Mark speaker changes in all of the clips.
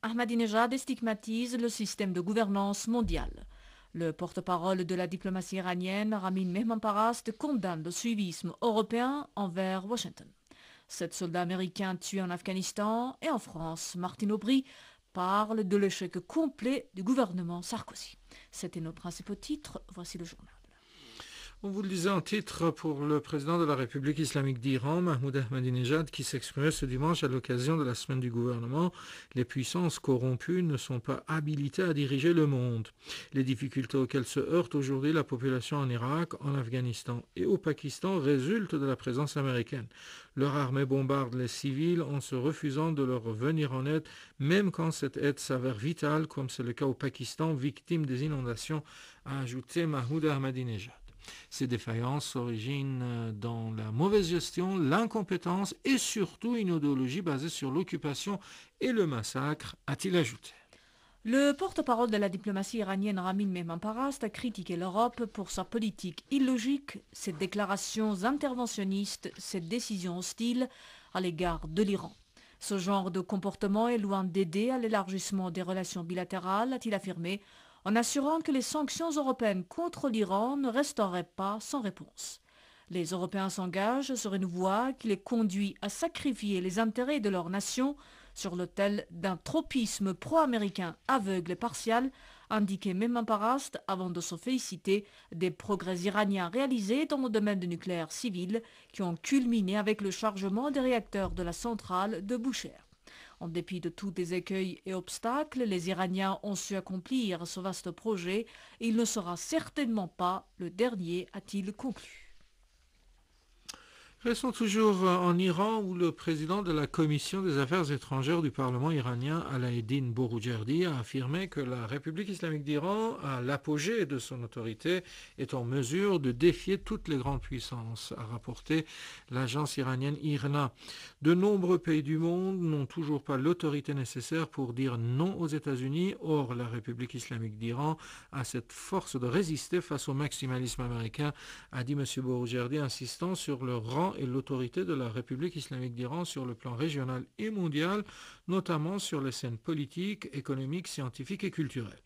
Speaker 1: Ahmadinejad stigmatise le système de gouvernance mondial. Le porte-parole de la diplomatie iranienne, Ramin Mehmanparast, condamne le suivisme européen envers Washington. 7 soldats américains tués en Afghanistan et en France, Martine Aubry parle de l'échec complet du gouvernement Sarkozy. C'était nos principaux titres, voici le journal.
Speaker 2: On vous le disait en titre pour le président de la République islamique d'Iran, Mahmoud Ahmadinejad, qui s'exprimait ce dimanche à l'occasion de la semaine du gouvernement. Les puissances corrompues ne sont pas habilitées à diriger le monde. Les difficultés auxquelles se heurte aujourd'hui la population en Irak, en Afghanistan et au Pakistan résultent de la présence américaine. Leur armée bombarde les civils en se refusant de leur venir en aide, même quand cette aide s'avère vitale, comme c'est le cas au Pakistan, victime des inondations, a ajouté Mahmoud Ahmadinejad. Ces défaillances s'originent dans la mauvaise gestion, l'incompétence et surtout une idéologie basée sur l'occupation et le massacre, a-t-il ajouté.
Speaker 1: Le porte-parole de la diplomatie iranienne Ramin Mehmanparast a critiqué l'Europe pour sa politique illogique, ses déclarations interventionnistes, ses décisions hostiles à l'égard de l'Iran. Ce genre de comportement est loin d'aider à l'élargissement des relations bilatérales, a-t-il affirmé, en assurant que les sanctions européennes contre l'Iran ne resteraient pas sans réponse. Les Européens s'engagent sur une voie qui les conduit à sacrifier les intérêts de leur nation sur l'autel d'un tropisme pro-américain aveugle et partial, indiquait Mehmanparast avant de se féliciter des progrès iraniens réalisés dans le domaine du nucléaire civil qui ont culminé avec le chargement des réacteurs de la centrale de Bushehr. En dépit de tous les écueils et obstacles, les Iraniens ont su accomplir ce vaste projet et il ne sera certainement pas le dernier, a-t-il conclu.
Speaker 2: Restons toujours en Iran où le président de la commission des affaires étrangères du Parlement iranien, Alaeddin Boroujerdi, a affirmé que la République islamique d'Iran, à l'apogée de son autorité, est en mesure de défier toutes les grandes puissances, a rapporté l'agence iranienne IRNA. De nombreux pays du monde n'ont toujours pas l'autorité nécessaire pour dire non aux États-Unis. Or, la République islamique d'Iran a cette force de résister face au maximalisme américain, a dit M. Boroujerdi, insistant sur le rang et l'autorité de la République islamique d'Iran sur le plan régional et mondial, notamment sur les scènes politiques, économiques, scientifiques et culturelles.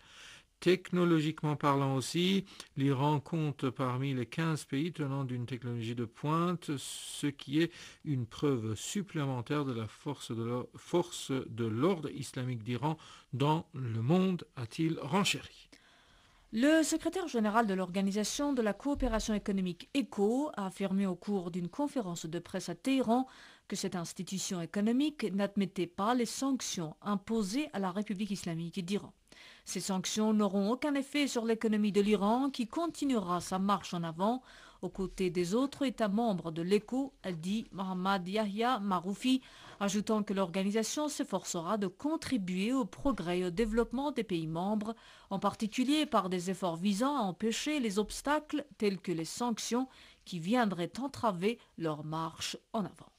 Speaker 2: Technologiquement parlant aussi, l'Iran compte parmi les 15 pays tenant d'une technologie de pointe, ce qui est une preuve supplémentaire de la force de l'ordre islamique d'Iran dans le monde, a-t-il renchéri.
Speaker 1: Le secrétaire général de l'Organisation de la coopération économique ECO a affirmé au cours d'une conférence de presse à Téhéran que cette institution économique n'admettait pas les sanctions imposées à la République islamique d'Iran. Ces sanctions n'auront aucun effet sur l'économie de l'Iran qui continuera sa marche en avant aux côtés des autres États membres de l'ECO, a dit Mohammad Yahya Maroufi, ajoutant que l'organisation s'efforcera de contribuer au progrès et au développement des pays membres, en particulier par des efforts visant à empêcher les obstacles tels que les sanctions qui viendraient entraver leur marche en avant.